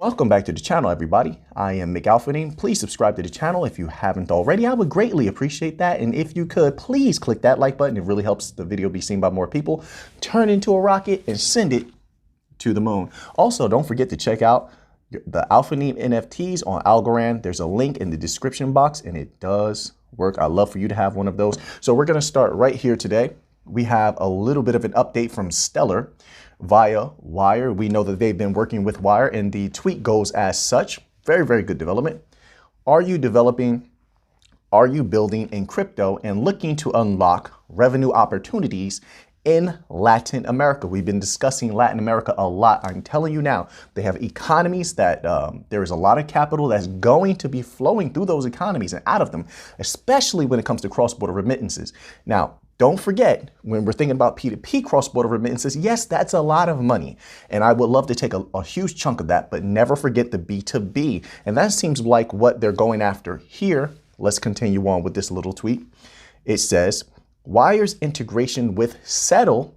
Welcome back to the channel, everybody. I am Auphanim. Please subscribe to the channel if you haven't already. I would greatly appreciate that. And if you could, please click that like button. It really helps the video be seen by more people. Turn into a rocket and send it to the moon. Also, don't forget to check out the Auphanim NFTs on Algorand. There's a link in the description box and it does work. I'd love for you to have one of those. So we're going to start right here today. We have a little bit of an update from Stellar via Wire. We know that they've been working with Wire, and the tweet goes as such. Very, very good development. Are you developing? Are you building in crypto and looking to unlock revenue opportunities in Latin America? We've been discussing Latin America a lot. I'm telling you now, they have economies that there is a lot of capital that's going to be flowing through those economies and out of them, especially when it comes to cross-border remittances. Now, don't forget, when we're thinking about P2P cross-border remittances, yes, that's a lot of money. And I would love to take a huge chunk of that, but never forget the B2B. And that seems like what they're going after here. Let's continue on with this little tweet. It says, Wire's integration with Settle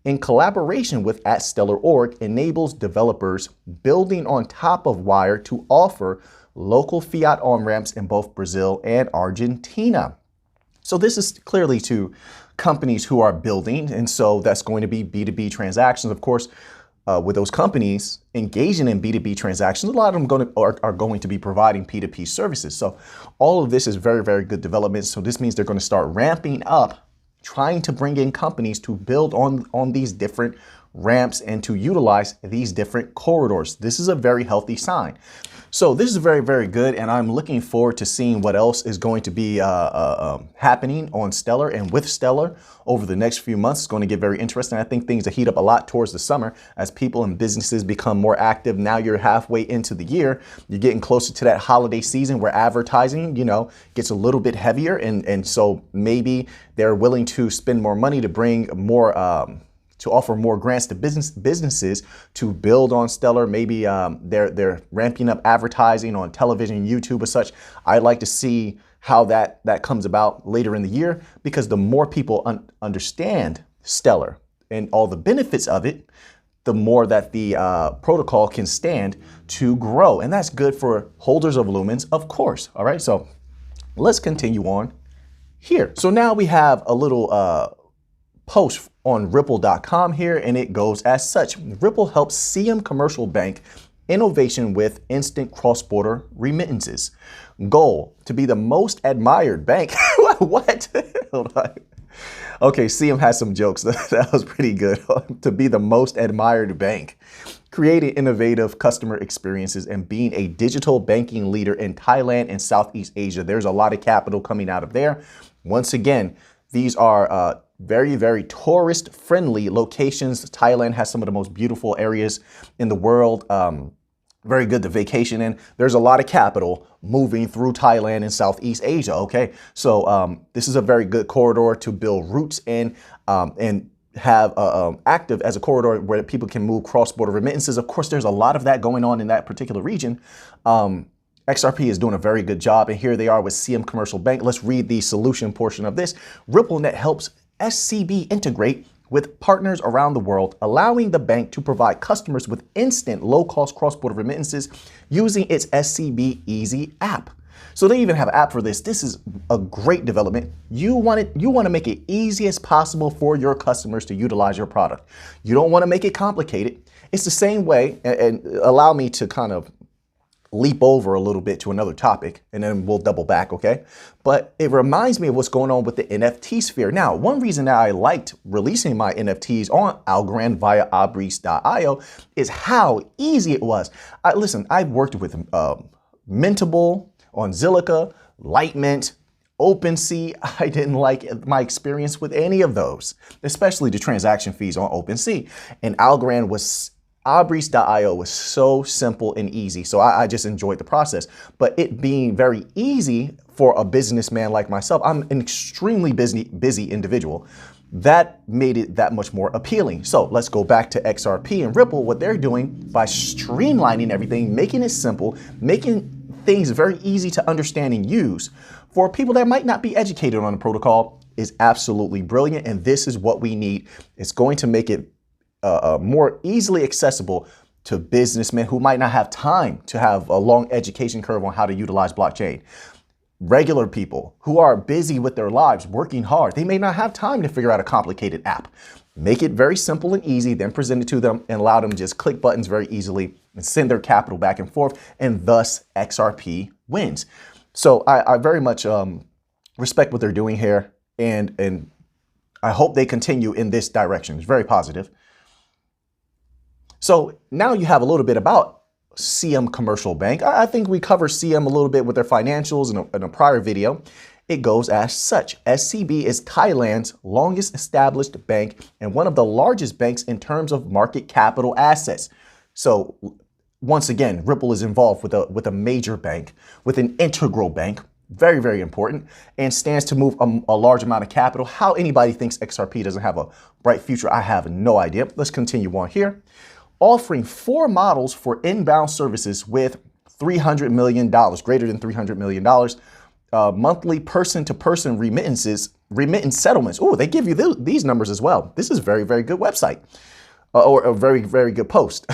in collaboration with @Stellar.org enables developers building on top of Wire to offer local fiat on-ramps in both Brazil and Argentina. So this is clearly to companies who are building, and so that's going to be B2B transactions. Of course, with those companies engaging in B2B transactions, a lot of them are going to be providing P2P services. So all of this is very, very good development. So this means they're going to start ramping up, trying to bring in companies to build on these different ramps and to utilize these different corridors. This is a very healthy sign. So this is very, very good, and I'm looking forward to seeing what else is going to be happening on Stellar and with Stellar over the next few months. It's going to get very interesting. I think things will heat up a lot towards the summer as people and businesses become more active. Now you're halfway into the year. You're getting closer to that holiday season where advertising, gets a little bit heavier, and so maybe they're willing to spend more money to bring more to offer more grants to businesses to build on Stellar. Maybe they're ramping up advertising on television, YouTube, or such. I'd like to see how that comes about later in the year, because the more people understand Stellar and all the benefits of it, the more that the protocol can stand to grow. And that's good for holders of Lumens, of course. All right, so let's continue on here. So now we have a little post on Ripple.com here, and it goes as such. Ripple helps CM Commercial Bank innovation with instant cross-border remittances. Goal, to be the most admired bank. What? Hold on. Okay, CM has some jokes. That was pretty good. To be the most admired bank. Creating innovative customer experiences and being a digital banking leader in Thailand and Southeast Asia. There's a lot of capital coming out of there. Once again, these are very, very tourist-friendly locations. Thailand has some of the most beautiful areas in the world. Very good to vacation in. There's a lot of capital moving through Thailand and Southeast Asia, okay? So this is a very good corridor to build roots in and have active as a corridor where people can move cross-border remittances. Of course, there's a lot of that going on in that particular region. XRP is doing a very good job, and here they are with CM Commercial Bank. Let's read the solution portion of this. RippleNet helps SCB integrate with partners around the world, allowing the bank to provide customers with instant, low-cost cross-border remittances using its SCB Easy app. So they even have an app for this. This is a great development. You want to make it easy as possible for your customers to utilize your product. You don't want to make it complicated. It's the same way, and allow me to kind of leap over a little bit to another topic, and then we'll double back, okay? But it reminds me of what's going on with the NFT sphere. Now, one reason that I liked releasing my NFTs on Algorand via Abris.io is how easy it was. Listen, I've worked with Mintable on Zilliqa, Lightmint, OpenSea. I didn't like my experience with any of those, especially the transaction fees on OpenSea. And Abris.io was so simple and easy. So I just enjoyed the process. But it being very easy for a businessman like myself, I'm an extremely busy individual. That made it that much more appealing. So let's go back to XRP and Ripple, what they're doing by streamlining everything, making it simple, making things very easy to understand and use for people that might not be educated on the protocol is absolutely brilliant. And this is what we need. It's going to make it more easily accessible to businessmen who might not have time to have a long education curve on how to utilize blockchain. Regular people who are busy with their lives, working hard, they may not have time to figure out a complicated app. Make it very simple and easy, then present it to them and allow them to just click buttons very easily and send their capital back and forth, and thus XRP wins. So I very much respect what they're doing here, and I hope they continue in this direction. It's very positive. So now you have a little bit about CM Commercial Bank. I think we covered CM a little bit with their financials in a prior video. It goes as such. SCB is Thailand's longest established bank and one of the largest banks in terms of market capital assets. So once again, Ripple is involved with a major bank, with an integral bank, very, very important, and stands to move a large amount of capital. How anybody thinks XRP doesn't have a bright future, I have no idea. Let's continue on here. Offering 4 models for inbound services with $300 million, greater than $300 million, monthly person-to-person remittance settlements. Oh, they give you these numbers as well. This is a very, very good website, or a very, very good post.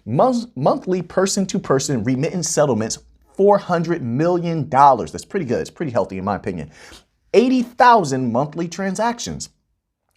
Monthly person-to-person remittance settlements, $400 million. That's pretty good. It's pretty healthy in my opinion. 80,000 monthly transactions.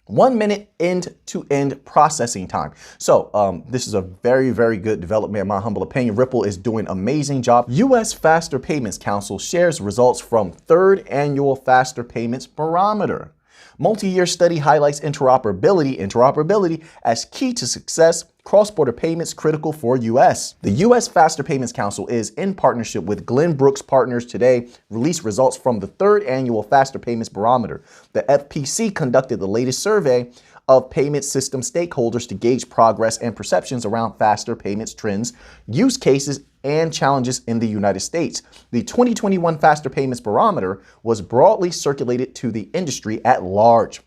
1 minute end-to-end processing time. So this is a very, very good development in my humble opinion. Ripple is doing an amazing job. U.S. Faster Payments Council shares results from 3rd annual Faster Payments Barometer. Multi-year study highlights interoperability as key to success. Cross-border payments critical for U.S. The U.S. Faster Payments Council is in partnership with Glenn Brooks Partners today released results from the 3rd annual Faster Payments Barometer. The FPC conducted the latest survey of payment system stakeholders to gauge progress and perceptions around faster payments trends, use cases, and challenges in the United States. The 2021 Faster Payments Barometer was broadly circulated to the industry at large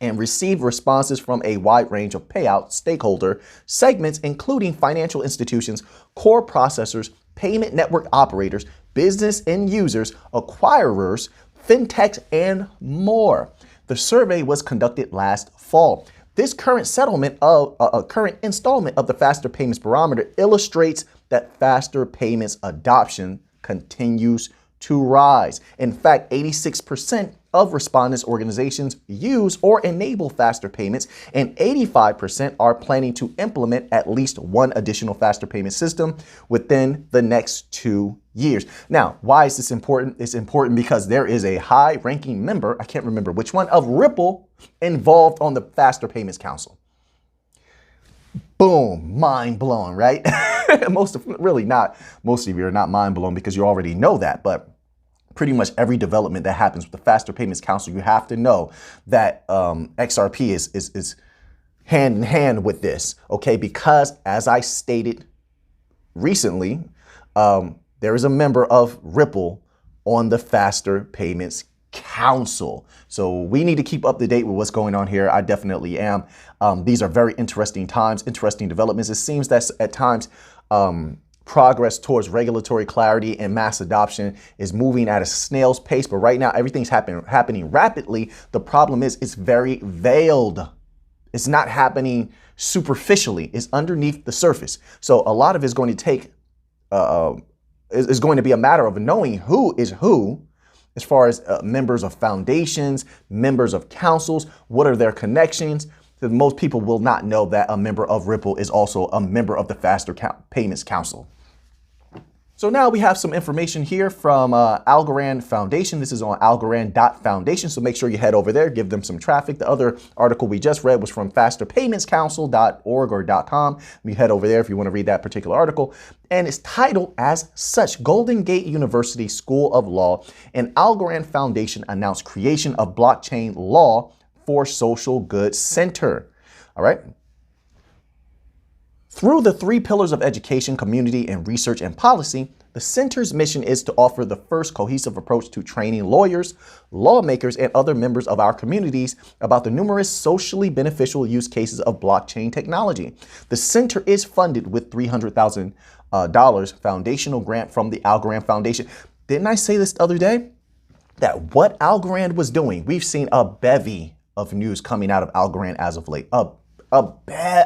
and received responses from a wide range of payout stakeholder segments, including financial institutions, core processors, payment network operators, business end users, acquirers, fintechs, and more. The survey was conducted last fall. This current installment of the Faster Payments Barometer illustrates that faster payments adoption continues to rise. In fact, 86% of respondents' organizations use or enable faster payments, and 85% are planning to implement at least one additional faster payment system within the next 2 years. Now, why is this important? It's important because there is a high-ranking member, I can't remember which one, of Ripple involved on the Faster Payments Council. Boom, mind blown, right? Most of you are not mind blown because you already know that, but pretty much every development that happens with the Faster Payments Council, you have to know that XRP is hand in hand with this, okay? Because as I stated recently, there is a member of Ripple on the Faster Payments Council. So we need to keep up to date with what's going on here. I definitely am. These are very interesting times, interesting developments. It seems that at times, progress towards regulatory clarity and mass adoption is moving at a snail's pace. But right now, everything's happening rapidly. The problem is it's very veiled. It's not happening superficially. It's underneath the surface. So a lot of it is going to take, is going to be a matter of knowing who is who as far as members of foundations, members of councils, what are their connections. Most people will not know that a member of Ripple is also a member of the Faster Payments Council. So now we have some information here from Algorand Foundation. This is on algorand.foundation. So make sure you head over there, give them some traffic. The other article we just read was from fasterpaymentscouncil.org or .com. You head over there if you want to read that particular article. And it's titled as such, Golden Gate University School of Law and Algorand Foundation announced creation of blockchain law for social good center. All right. Through the 3 pillars of education, community, and research and policy, the center's mission is to offer the first cohesive approach to training lawyers, lawmakers, and other members of our communities about the numerous socially beneficial use cases of blockchain technology. The center is funded with $300,000 foundational grant from the Algorand Foundation. Didn't I say this the other day? That what Algorand was doing, we've seen a bevy of news coming out of Algorand as of late. A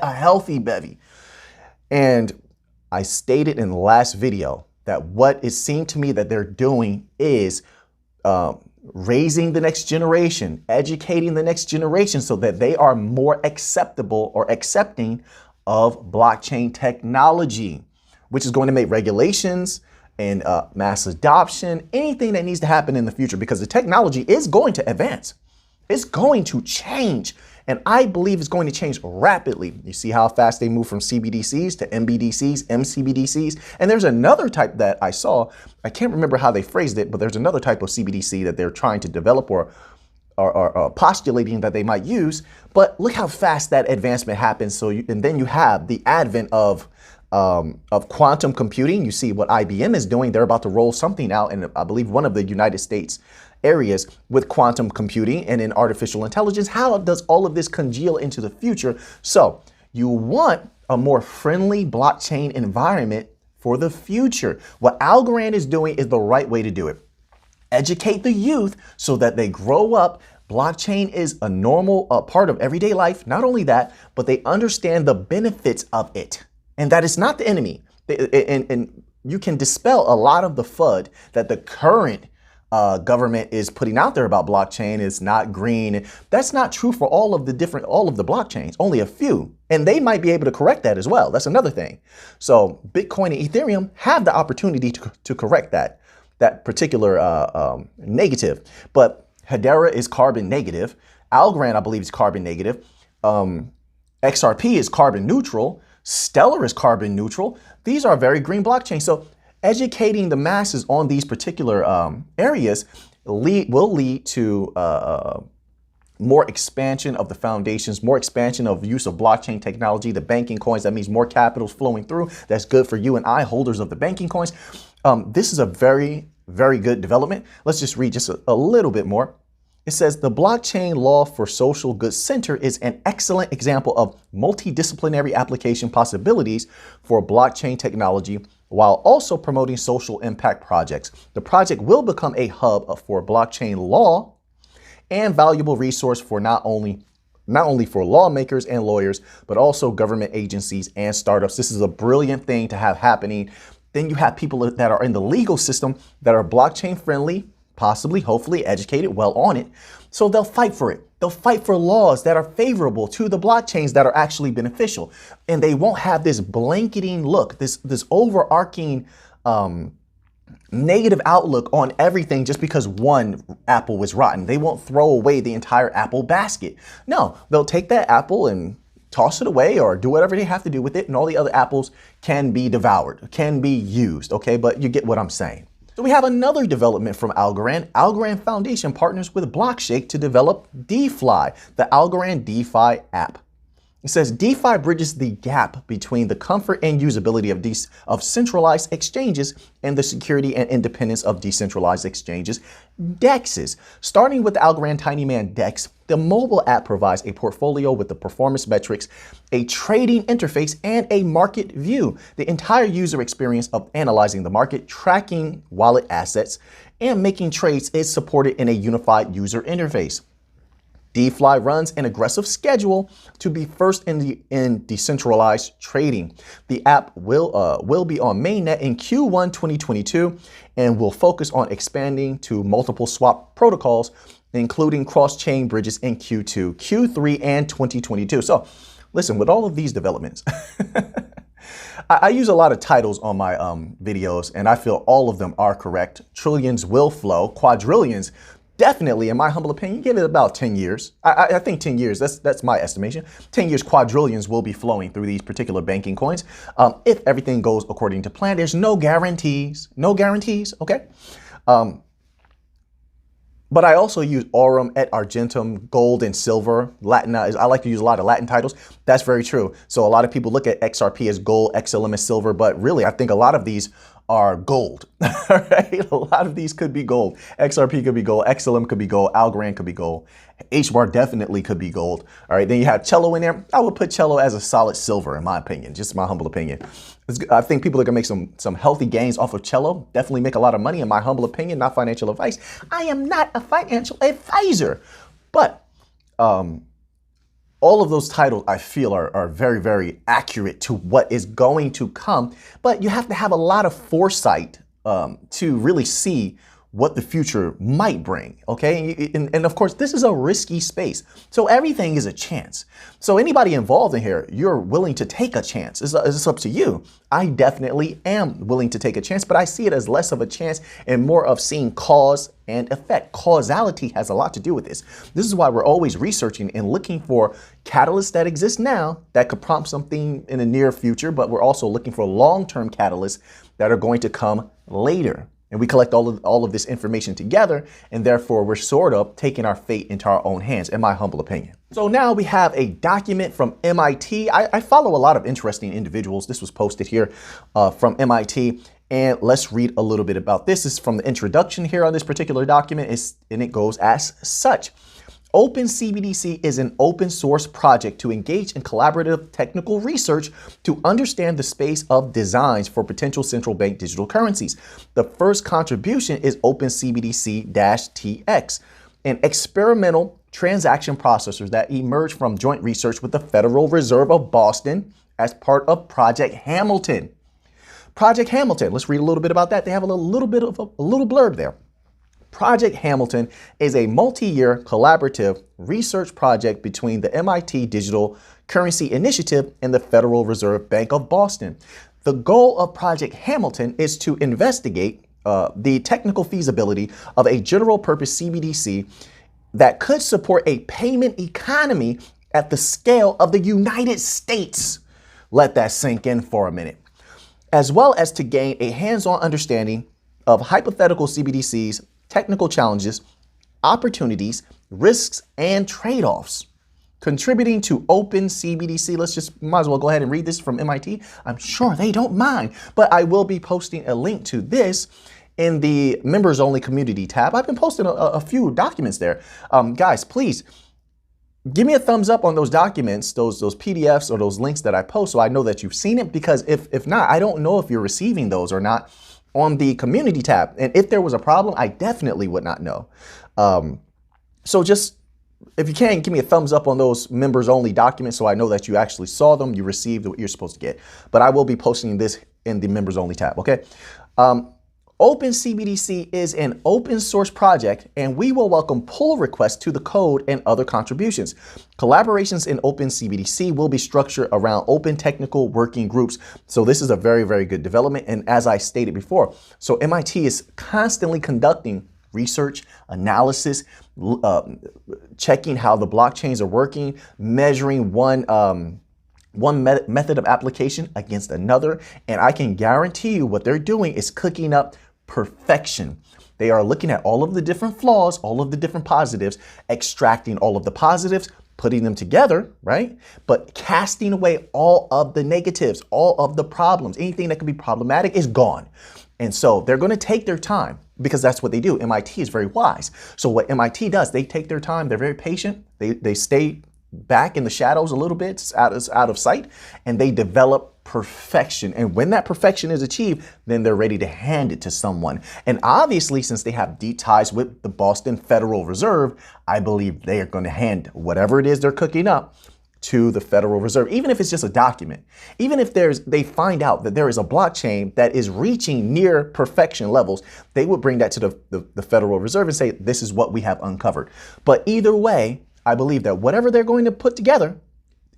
healthy bevy. And I stated in the last video that what it seemed to me that they're doing is raising the next generation, educating the next generation so that they are more acceptable or accepting of blockchain technology, which is going to make regulations and mass adoption, anything that needs to happen in the future, because the technology is going to advance. It's going to change. And I believe it's going to change rapidly. You see how fast they move from CBDCs to MBDCs, MCBDCs. And there's another type that I saw. I can't remember how they phrased it, but there's another type of CBDC that they're trying to develop or postulating that they might use. But look how fast that advancement happens. And then you have the advent of quantum computing. You see what IBM is doing. They're about to roll something out in, I believe, one of the United States areas with quantum computing and in artificial intelligence. How does all of this congeal into the future? So you want a more friendly blockchain environment for the future. What Algorand is doing is the right way to do it. Educate the youth so that they grow up. Blockchain is a normal part of everyday life. Not only that, but they understand the benefits of it and that it's not the enemy. And you can dispel a lot of the FUD that the current government is putting out there about blockchain. It's not green. That's not true for all of the blockchains, only a few. And they might be able to correct that as well. That's another thing. So Bitcoin and Ethereum have the opportunity to correct that particular negative. But Hedera is carbon negative. Algorand, I believe, is carbon negative. XRP is carbon neutral. Stellar is carbon neutral. These are very green blockchains. So educating the masses on these particular areas will lead to more expansion of the foundations, more expansion of use of blockchain technology, the banking coins. That means more capital's flowing through. That's good for you and I, holders of the banking coins. This is a very, very good development. Let's just read just a little bit more. It says the blockchain law for social goods center is an excellent example of multidisciplinary application possibilities for blockchain technology while also promoting social impact projects. The project will become a hub for blockchain law and valuable resource for not only for lawmakers and lawyers, but also government agencies and startups. This is a brilliant thing to have happening. Then you have people that are in the legal system that are blockchain friendly, possibly, hopefully educated, well on it. So they'll fight for it. They'll fight for laws that are favorable to the blockchains that are actually beneficial. And they won't have this blanketing look, this overarching negative outlook on everything just because one apple was rotten. They won't throw away the entire apple basket. No, they'll take that apple and toss it away or do whatever they have to do with it. And all the other apples can be devoured, can be used. Okay, but you get what I'm saying. So we have another development from Algorand. Algorand Foundation partners with Blockshake to develop DeFi, the Algorand DeFi app. It says DeFi bridges the gap between the comfort and usability of centralized exchanges and the security and independence of decentralized exchanges, DEXs. Starting with the Algorand Tiny Man DEX, the mobile app provides a portfolio with the performance metrics, a trading interface, and a market view. The entire user experience of analyzing the market, tracking wallet assets, and making trades is supported in a unified user interface. DeFi runs an aggressive schedule to be first in decentralized trading. The app will be on mainnet in Q1 2022 and will focus on expanding to multiple swap protocols, including cross-chain bridges in Q2, Q3, and 2022. So listen, with all of these developments, I use a lot of titles on my videos, and I feel all of them are correct. Trillions will flow, quadrillions. Definitely, in my humble opinion, give it about 10 years. I think 10 years, that's my estimation. 10 years, quadrillions will be flowing through these particular banking coins. If everything goes according to plan, there's no guarantees, okay? But I also use Aurum, et Argentum, gold, and silver. Latin, I like to use a lot of Latin titles. That's very true. So a lot of people look at XRP as gold, XLM as silver, but really I think a lot of these are gold, right? A lot of these could be gold. XRP could be gold, XLM could be gold, Algorand could be gold, HBAR definitely could be gold. All right, then you have Cello in there. I would put Cello as a solid silver in my opinion, just my humble opinion. I think people are gonna make some healthy gains off of Cello, definitely make a lot of money in my humble opinion, not financial advice. I am not a financial advisor, but All of those titles I feel are very, very accurate to what is going to come, but you have to have a lot of foresight to really see what the future might bring, okay? And of course, this is a risky space. So everything is a chance. So anybody involved in here, you're willing to take a chance. It's up to you. I definitely am willing to take a chance, but I see it as less of a chance and more of seeing cause and effect. Causality has a lot to do with this. This is why we're always researching and looking for catalysts that exist now that could prompt something in the near future, but we're also looking for long-term catalysts that are going to come later. And we collect all of this information together, and therefore we're sort of taking our fate into our own hands, in my humble opinion. So now we have a document from MIT. I follow a lot of interesting individuals. This was posted here from MIT. And let's read a little bit about this. This is from the introduction here on this particular document, and it goes as such. Open CBDC is an open source project to engage in collaborative technical research to understand the space of designs for potential central bank digital currencies. The first contribution is Open CBDC-TX, an experimental transaction processor that emerged from joint research with the Federal Reserve of Boston as part of Project Hamilton. Project Hamilton, let's read a little bit about that. They have a little blurb there. Project Hamilton is a multi-year collaborative research project between the MIT Digital Currency Initiative and the Federal Reserve Bank of Boston. The goal of Project Hamilton is to investigate the technical feasibility of a general purpose CBDC that could support a payment economy at the scale of the United States. Let that sink in for a minute. As well as to gain a hands-on understanding of hypothetical CBDCs, technical challenges, opportunities, risks, and trade-offs. Contributing to Open CBDC, might as well go ahead and read this from MIT. I'm sure they don't mind, but I will be posting a link to this in the members only community tab. I've been posting a few documents there. Guys, please give me a thumbs up on those documents, those PDFs or those links that I post so I know that you've seen it, because if not, I don't know if you're receiving those or not on the community tab. And if there was a problem, I definitely would not know. So just, if you can, give me a thumbs up on those members only documents so I know that you actually saw them, you received what you're supposed to get. But I will be posting this in the members only tab, okay? Open CBDC is an open source project, and we will welcome pull requests to the code and other contributions. Collaborations in Open CBDC will be structured around open technical working groups. So this is a very, very good development. And as I stated before, so MIT is constantly conducting research, analysis, checking how the blockchains are working, measuring one method of application against another. And I can guarantee you what they're doing is cooking up perfection. They are looking at all of the different flaws, all of the different positives, extracting all of the positives, putting them together, right? But casting away all of the negatives, all of the problems, anything that could be problematic is gone. And so they're going to take their time, because that's what they do. MIT is very wise. So what MIT does, they take their time. They're very patient. They stay back in the shadows a little bit, out of sight, and they develop perfection. And when that perfection is achieved, then they're ready to hand it to someone. And obviously, since they have deep ties with the Boston Federal Reserve, I believe they are going to hand whatever it is they're cooking up to the Federal Reserve, even if it's just a document. Even if they find out that there is a blockchain that is reaching near perfection levels, they would bring that to the Federal Reserve and say, this is what we have uncovered. But either way, I believe that whatever they're going to put together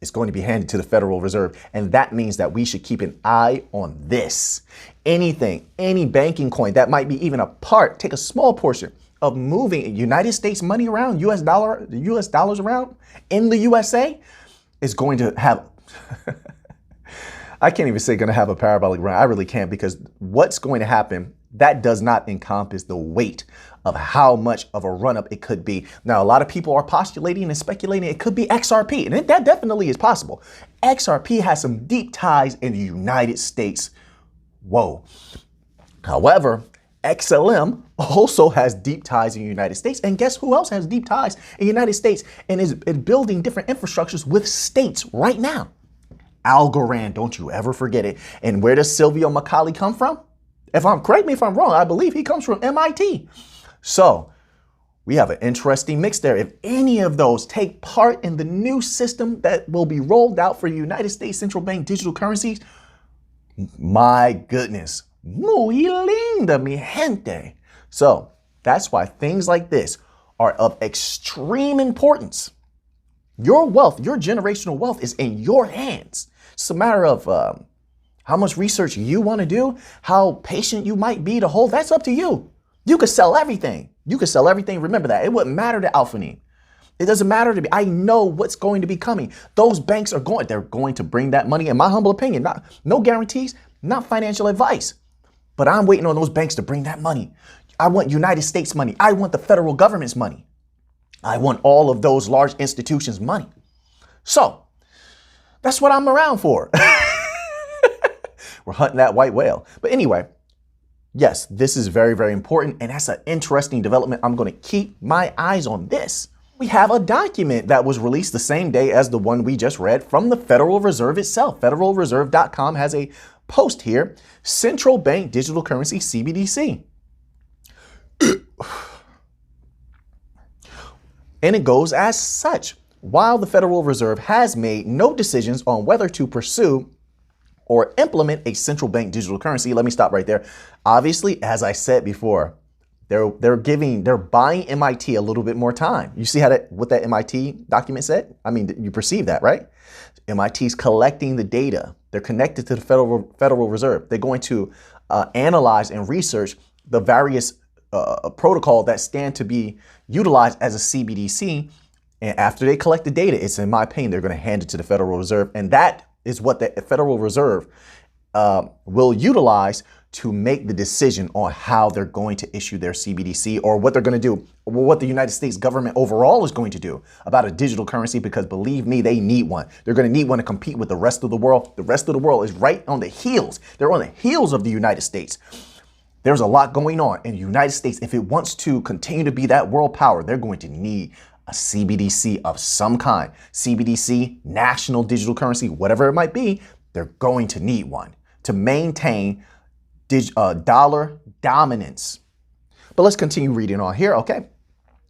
is going to be handed to the Federal Reserve. And that means that we should keep an eye on this. Anything, any banking coin that might be even a part, take a small portion of moving United States money around, US dollars around in the USA, is going to have, I can't even say going to have a parabolic run. I really can't, because what's going to happen, that does not encompass the weight of how much of a run-up it could be. Now, a lot of people are postulating and speculating it could be XRP, and that definitely is possible. XRP has some deep ties in the United States. Whoa. However, XLM also has deep ties in the United States. And guess who else has deep ties in the United States and is building different infrastructures with states right now? Algorand, don't you ever forget it. And where does Silvio Macaulay come from? Correct me if I'm wrong, I believe he comes from MIT. So We have an interesting mix there. If any of those take part in the new system that will be rolled out for United States central bank digital currencies, my goodness, muy linda, mi gente. So that's why things like this are of extreme importance. Your wealth, your generational wealth is in your hands. It's a matter of how much research you want to do, how patient you might be to hold. That's up to you. You could sell everything. You could sell everything. Remember that. It wouldn't matter to Auphanim. It doesn't matter to me. I know what's going to be coming. Those banks they're going to bring that money, in my humble opinion. No guarantees, not financial advice. But I'm waiting on those banks to bring that money. I want United States money. I want the federal government's money. I want all of those large institutions' money. So that's what I'm around for. We're hunting that white whale. But anyway, yes, this is very, very important. And that's an interesting development. I'm going to keep my eyes on this. We have a document that was released the same day as the one we just read from the Federal Reserve itself. Federalreserve.com has a post here, Central Bank Digital Currency CBDC. And it goes as such. While the Federal Reserve has made no decisions on whether to pursue or implement a central bank digital currency, let me stop right there. Obviously, as I said before, they're buying MIT a little bit more time. You see what that MIT document said? I mean, you perceive that, right? MIT's collecting the data. They're connected to the Federal Reserve. They're going to analyze and research the various protocol that stand to be utilized as a CBDC. And after they collect the data, it's in my opinion, they're going to hand it to the Federal Reserve. And that is what the Federal Reserve will utilize to make the decision on how they're going to issue their CBDC, or what they're going to do, what the United States government overall is going to do about a digital currency, because believe me, they need one. They're going to need one to compete with the rest of the world. The rest of the world is right on the heels. They're on the heels of the United States. There's a lot going on in the United States. If it wants to continue to be that world power, they're going to need a CBDC of some kind. CBDC, national digital currency, whatever it might be, they're going to need one to maintain dollar dominance. But let's continue reading on here, okay?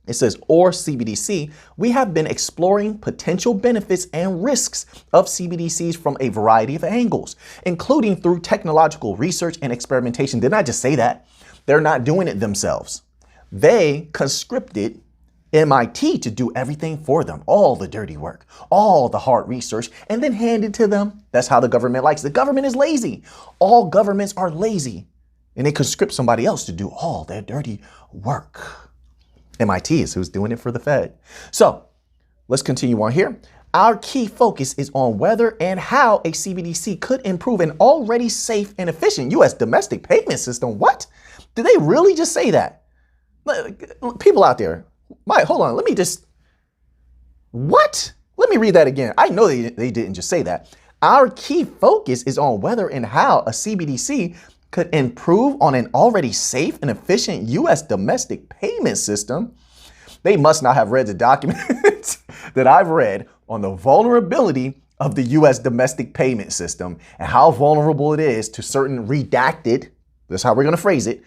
It says, or CBDC, we have been exploring potential benefits and risks of CBDCs from a variety of angles, including through technological research and experimentation. Didn't I just say that? They're not doing it themselves. They conscripted MIT to do everything for them, all the dirty work, all the hard research, and then hand it to them. That's how the government likes. The government is lazy. All governments are lazy, and they conscript somebody else to do all their dirty work. MIT is who's doing it for the Fed. So let's continue on here. Our key focus is on whether and how a CBDC could improve an already safe and efficient U.S. domestic payment system. What? Did they really just say that? People out there, hold on, what? Let me read that again. I know they didn't just say that. Our key focus is on whether and how a CBDC could improve on an already safe and efficient U.S. domestic payment system. They must not have read the document that I've read on the vulnerability of the U.S. domestic payment system and how vulnerable it is to certain redacted, that's how we're going to phrase it,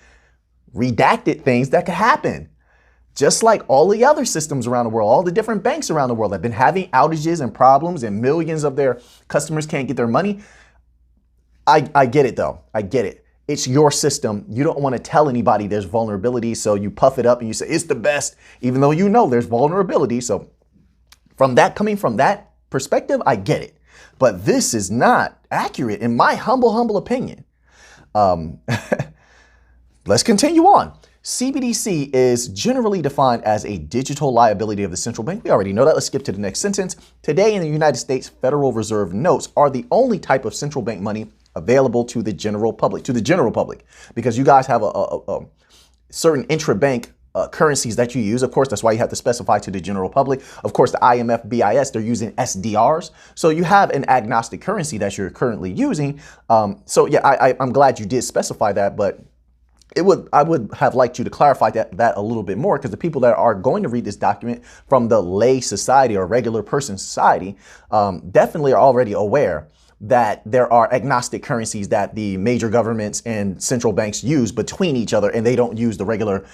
redacted things that could happen. Just like all the other systems around the world, all the different banks around the world have been having outages and problems, and millions of their customers can't get their money. I get it though. I get it. It's your system. You don't want to tell anybody there's vulnerability, so you puff it up and you say it's the best, even though you know there's vulnerability. So coming from that perspective, I get it. But this is not accurate in my humble opinion. Let's continue on. CBDC is generally defined as a digital liability of the central bank. We already know that. Let's skip to the next sentence. Today in the United States, Federal Reserve notes are the only type of central bank money available to the general public, because you guys have a certain intra-bank currencies that you use. Of course, that's why you have to specify to the general public. Of course, the IMF, BIS, they're using SDRs. So you have an agnostic currency that you're currently using. So yeah, I'm glad you did specify that, but I would have liked you to clarify that a little bit more, because the people that are going to read this document from the lay society or regular person society definitely are already aware that there are agnostic currencies that the major governments and central banks use between each other, and they don't use the regular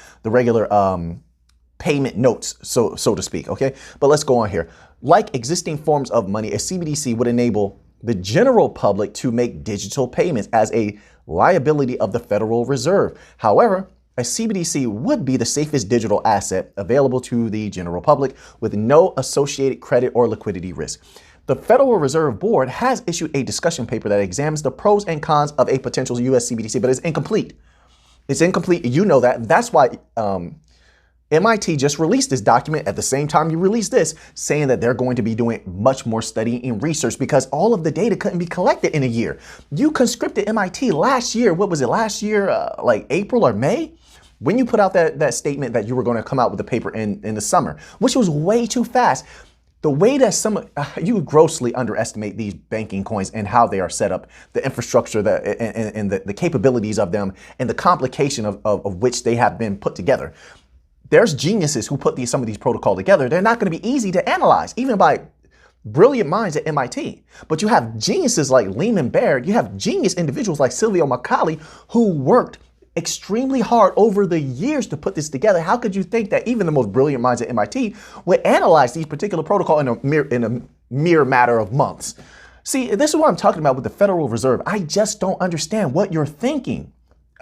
payment notes, so to speak, okay? But let's go on here. Like existing forms of money, a CBDC would enable the general public to make digital payments as a liability of the Federal Reserve. However, a CBDC would be the safest digital asset available to the general public with no associated credit or liquidity risk. The Federal Reserve Board has issued a discussion paper that examines the pros and cons of a potential US CBDC, but it's incomplete. It's incomplete. You know that. That's why MIT just released this document at the same time you release this, saying that they're going to be doing much more studying and research because all of the data couldn't be collected in a year. You conscripted MIT last year. What was it last year? Like April or May? When you put out that statement that you were going to come out with a paper in the summer, which was way too fast. The way that you grossly underestimate these banking coins and how they are set up, the infrastructure and the capabilities of them and the complication of which they have been put together. There's geniuses who put some of these protocols together. They're not going to be easy to analyze, even by brilliant minds at MIT. But you have geniuses like Lehman Baird. You have genius individuals like Silvio Macaulay who worked extremely hard over the years to put this together. How could you think that even the most brilliant minds at MIT would analyze these particular protocols in a mere matter of months? See, this is what I'm talking about with the Federal Reserve. I just don't understand what you're thinking.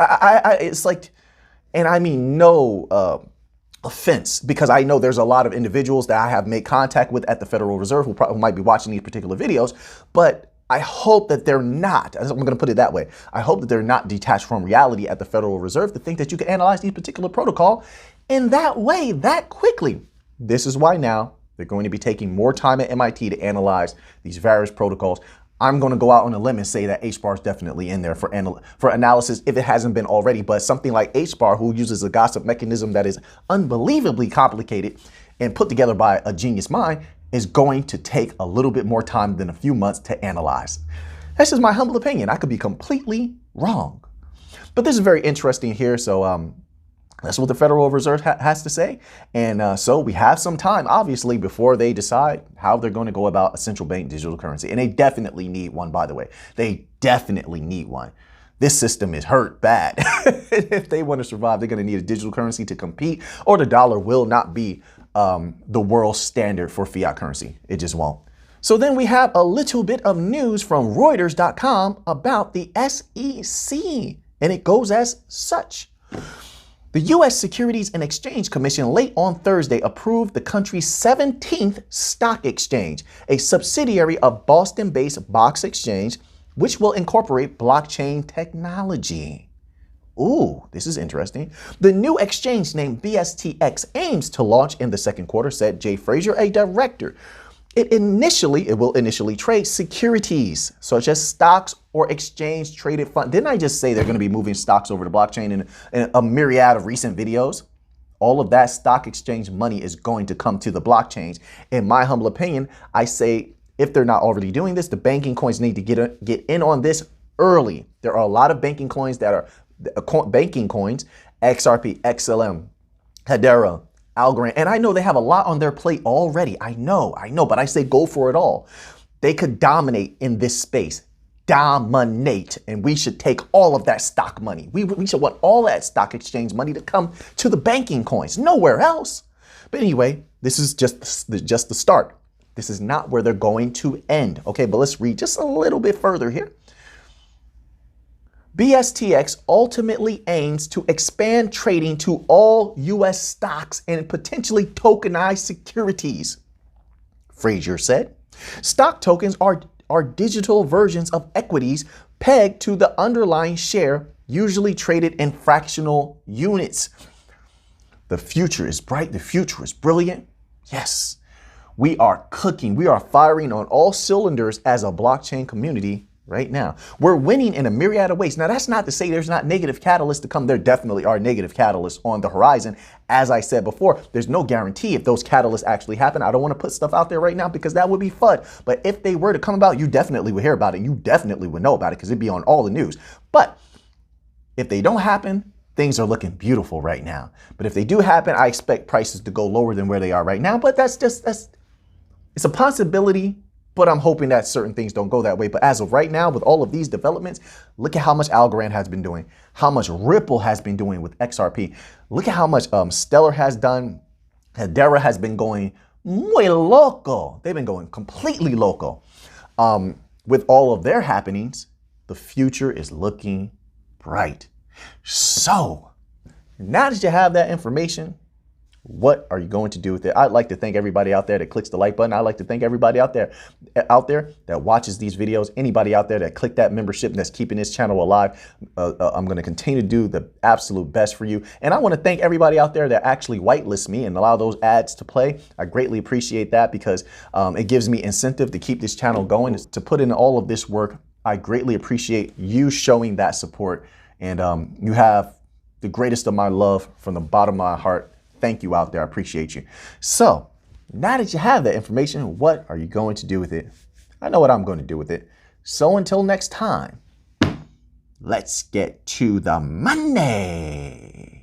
It's like, and I mean no offense, because I know there's a lot of individuals that I have made contact with at the Federal Reserve who might be watching these particular videos, but I hope that they're not, I'm going to put it that way, I hope that they're not detached from reality at the Federal Reserve to think that you can analyze these particular protocol in that way, that quickly. This is why now they're going to be taking more time at MIT to analyze these various protocols. I'm going to go out on a limb and say that HBAR is definitely in there for analysis if it hasn't been already. But something like HBAR, who uses a gossip mechanism that is unbelievably complicated and put together by a genius mind, is going to take a little bit more time than a few months to analyze. That's just my humble opinion. I could be completely wrong. But this is very interesting here. So that's what the Federal Reserve has to say. And so we have some time, obviously, before they decide how they're going to go about a central bank digital currency. And they definitely need one, by the way. They definitely need one. This system is hurt bad. If they want to survive, they're going to need a digital currency to compete, or the dollar will not be the world standard for fiat currency. It just won't. So then we have a little bit of news from Reuters.com about the SEC, and it goes as such. The U.S. Securities and Exchange Commission late on Thursday approved the country's 17th stock exchange, a subsidiary of Boston-based Box Exchange, which will incorporate blockchain technology. Ooh, this is interesting. The new exchange named BSTX aims to launch in the second quarter, said Jay Frazier, a director. It will initially trade securities such as stocks or exchange traded funds. Didn't I just say they're going to be moving stocks over to blockchain in a myriad of recent videos? All of that stock exchange money is going to come to the blockchains. In my humble opinion, I say if they're not already doing this, the banking coins need to get in on this early. There are a lot of banking coins that are banking coins, XRP, XLM, Hedera, Algorand, and I know they have a lot on their plate already. I know, but I say go for it all. They could dominate in this space, dominate, and we should take all of that stock money. We should want all that stock exchange money to come to the banking coins, nowhere else. But anyway, this is just the start. This is not where they're going to end. Okay, but let's read just a little bit further here. BSTX ultimately aims to expand trading to all U.S. stocks and potentially tokenized securities, Frazier said. Stock tokens are digital versions of equities pegged to the underlying share, usually traded in fractional units. The future is bright. The future is brilliant. Yes, we are cooking. We are firing on all cylinders as a blockchain community right now. We're winning in a myriad of ways. Now, that's not to say there's not negative catalysts to come. There definitely are negative catalysts on the horizon. As I said before, there's no guarantee if those catalysts actually happen. I don't want to put stuff out there right now because that would be fun. But if they were to come about, you definitely would hear about it. You definitely would know about it because it'd be on all the news. But if they don't happen, things are looking beautiful right now. But if they do happen, I expect prices to go lower than where they are right now. But it's a possibility. But I'm hoping that certain things don't go that way. But as of right now, with all of these developments, look at how much Algorand has been doing, how much Ripple has been doing with XRP. Look at how much Stellar has done. Hedera has been going muy loco. They've been going completely loco. With all of their happenings, the future is looking bright. So now that you have that information, what are you going to do with it? I'd like to thank everybody out there that clicks the like button. I'd like to thank everybody out there that watches these videos. Anybody out there that clicked that membership and that's keeping this channel alive. I'm going to continue to do the absolute best for you. And I want to thank everybody out there that actually whitelist me and allow those ads to play. I greatly appreciate that because it gives me incentive to keep this channel going, to put in all of this work. I greatly appreciate you showing that support. And you have the greatest of my love from the bottom of my heart. Thank you out there. I appreciate you. So now that you have that information, what are you going to do with it? I know what I'm going to do with it. So until next time, let's get to the money.